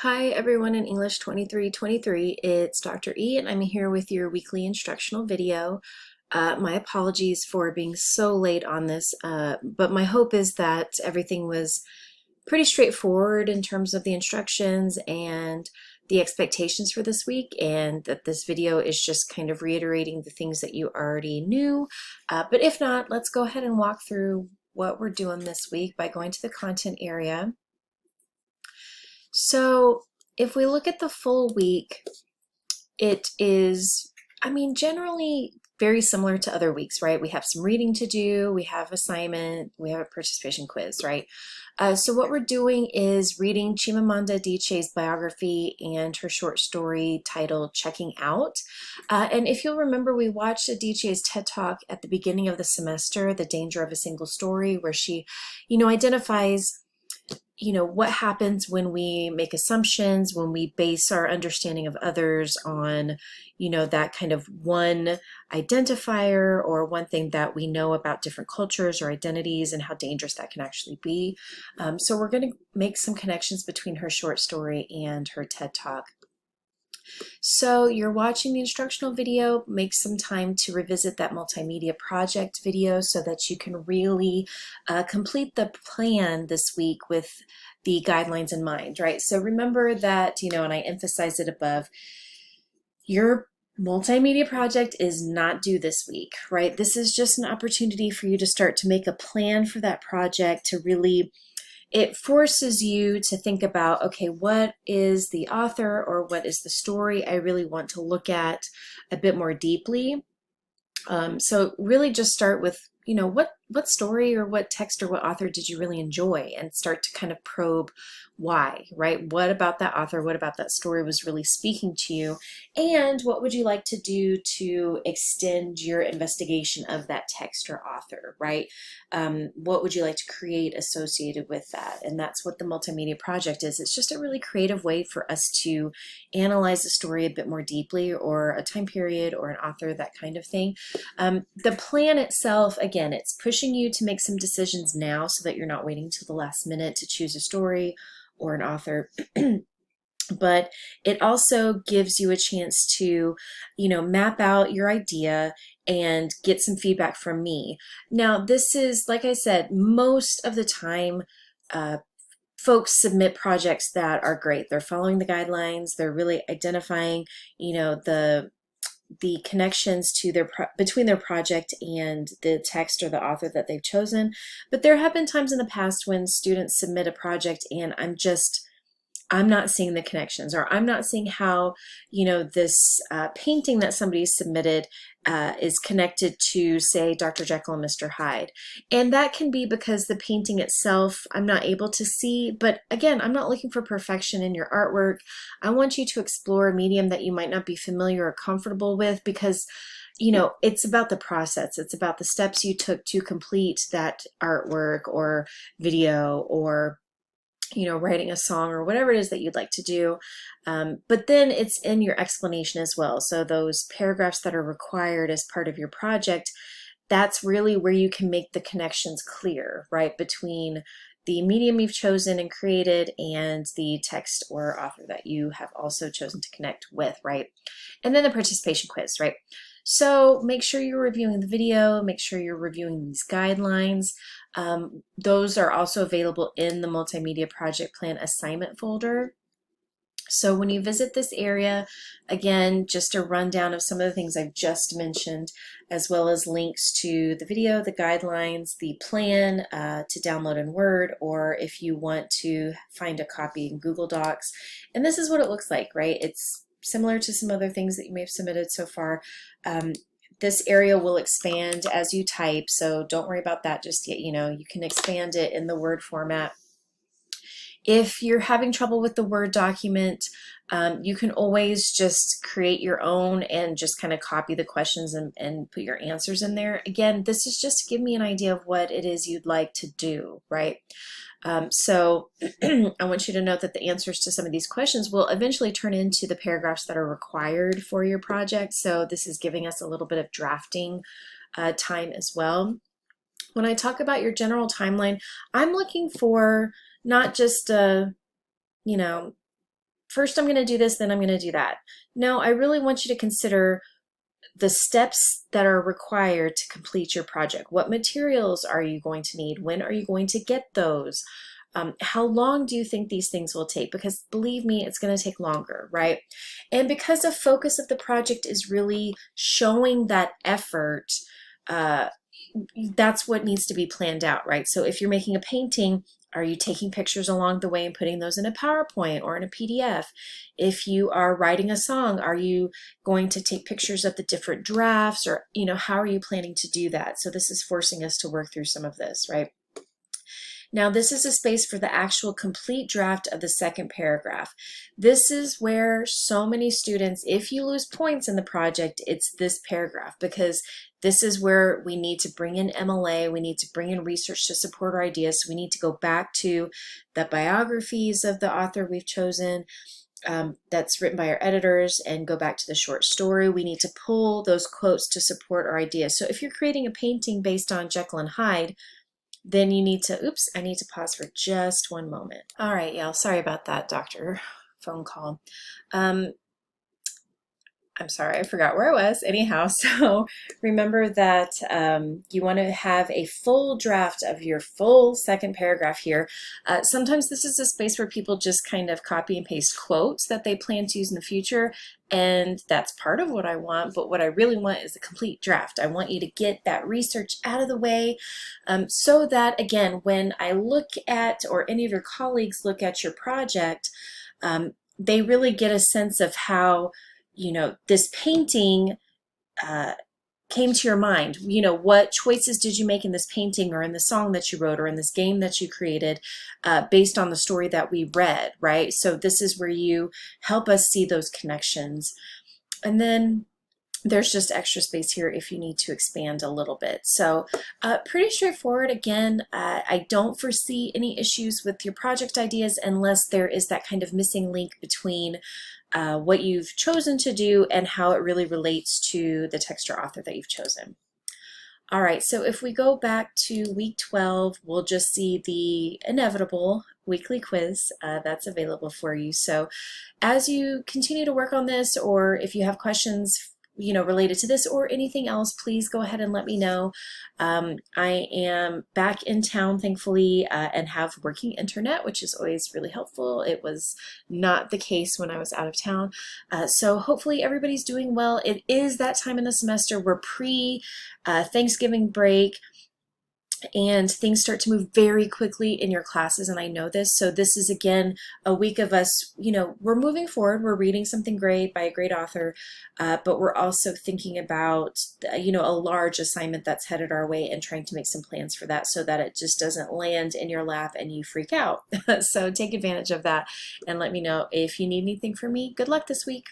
Hi everyone in English 2323, it's Dr. E and I'm here with your weekly instructional video. My apologies for being so late on this, but my hope is that everything was pretty straightforward in terms of the instructions and the expectations for this week, and that this video is just kind of reiterating the things that you already knew. But if not, let's go ahead and walk through what we're doing this week by going to the content area. So if we look at the full week, it is, generally very similar to other weeks, right? We have some reading to do, we have assignment, we have a participation quiz, right? So what we're doing is reading Chimamanda Adichie's biography and her short story titled Checking Out. And if you'll remember, we watched Adichie's TED Talk at the beginning of the semester, The Danger of a Single Story, where she, identifies what happens when we make assumptions, when we base our understanding of others on, that kind of one identifier or one thing that we know about different cultures or identities, and how dangerous that can actually be. So we're going to make some connections between her short story and her TED Talk. So you're watching the instructional video, make some time to revisit that multimedia project video so that you can really complete the plan this week with the guidelines in mind, right? So remember that, and I emphasize it above, your multimedia project is not due this week, right? This is just an opportunity for you to start to make a plan for that project, to really, it forces you to think about, okay, what is the author or what is the story I really want to look at a bit more deeply. So really just start with, what story or what text or what author did you really enjoy, and start to kind of probe why, right? What about that author, what about that story was really speaking to you, and what would you like to do to extend your investigation of that text or author, right? What would you like to create associated with that? And that's what the multimedia project is. It's just a really creative way for us to analyze the story a bit more deeply, or a time period or an author, that kind of thing. The plan itself, again, it's pushing you to make some decisions now so that you're not waiting till the last minute to choose a story or an author. But it also gives you a chance to, map out your idea and get some feedback from me. Now, this is, like I said, most of the time, folks submit projects that are great. They're following the guidelines. They're really identifying, the connections to between their project and the text or the author that they've chosen. But there have been times in the past when students submit a project and I'm not seeing the connections, or I'm not seeing how, this painting that somebody submitted is connected to, say, Dr. Jekyll and Mr. Hyde. And that can be because the painting itself I'm not able to see. But again, I'm not looking for perfection in your artwork. I want you to explore a medium that you might not be familiar or comfortable with, because it's about the process. It's about the steps you took to complete that artwork or video, or writing a song, or whatever it is that you'd like to do. But then it's in your explanation as well. So those paragraphs that are required as part of your project, that's really where you can make the connections clear, right? Between the medium you've chosen and created and the text or author that you have also chosen to connect with, right? And then the participation quiz, right? So make sure you're reviewing the video, make sure you're reviewing these guidelines. Those are also available in the Multimedia Project Plan assignment folder. So when you visit this area, again, just a rundown of some of the things I've just mentioned, as well as links to the video, the guidelines, the plan to download in Word, or if you want to find a copy in Google Docs. And this is what it looks like, right? It's similar to some other things that you may have submitted so far. This area will expand as you type, so don't worry about that just yet. You can expand it in the Word format. If you're having trouble with the Word document, you can always just create your own and just kind of copy the questions and put your answers in there. Again, this is just to give me an idea of what it is you'd like to do, right? So I want you to note that the answers to some of these questions will eventually turn into the paragraphs that are required for your project. So this is giving us a little bit of drafting time as well. When I talk about your general timeline, I'm looking for not just a, first I'm going to do this, then I'm going to do that. No, I really want you to consider the steps that are required to complete your project. What materials are you going to need? When are you going to get those? How long do you think these things will take? Because believe me, it's going to take longer, right? And because the focus of the project is really showing that effort, uh, that's what needs to be planned out, right? So if you're making a painting, are you taking pictures along the way and putting those in a PowerPoint or in a PDF? If you are writing a song, are you going to take pictures of the different drafts, or, how are you planning to do that? So this is forcing us to work through some of this, right? Now, this is a space for the actual complete draft of the second paragraph. This is where so many students, if you lose points in the project, it's this paragraph, because this is where we need to bring in MLA, we need to bring in research to support our ideas. So we need to go back to the biographies of the author we've chosen, that's written by our editors, and go back to the short story. We need to pull those quotes to support our ideas. So if you're creating a painting based on Jekyll and Hyde, then you need to, oops, I need to pause for just one moment. All right, y'all, sorry about that, doctor phone call. I'm sorry, I forgot where I was. Anyhow, so remember that you want to have a full draft of your full second paragraph here. Sometimes this is a space where people just kind of copy and paste quotes that they plan to use in the future, and that's part of what I want, but what I really want is a complete draft. I want you to get that research out of the way, so that, again, when I look at, or any of your colleagues look at your project, they really get a sense of how this painting came to your mind. What choices did you make in this painting, or in the song that you wrote, or in this game that you created, based on the story that we read, right? So this is where you help us see those connections. And then there's just extra space here if you need to expand a little bit. So pretty straightforward. Again, I don't foresee any issues with your project ideas unless there is that kind of missing link between what you've chosen to do and how it really relates to the text or author that you've chosen. All right, so if we go back to week 12, we'll just see the inevitable weekly quiz that's available for you. So as you continue to work on this, or if you have questions related to this or anything else, please go ahead and let me know. I am back in town, thankfully, and have working internet, which is always really helpful. It was not the case when I was out of town. So hopefully everybody's doing well. It is that time in the semester. We're pre-Thanksgiving break, and things start to move very quickly in your classes, and I know this. So this is, again, a week of us, we're moving forward, we're reading something great by a great author, but we're also thinking about, a large assignment that's headed our way, and trying to make some plans for that so that it just doesn't land in your lap and you freak out. So take advantage of that, and let me know if you need anything from me. Good luck this week.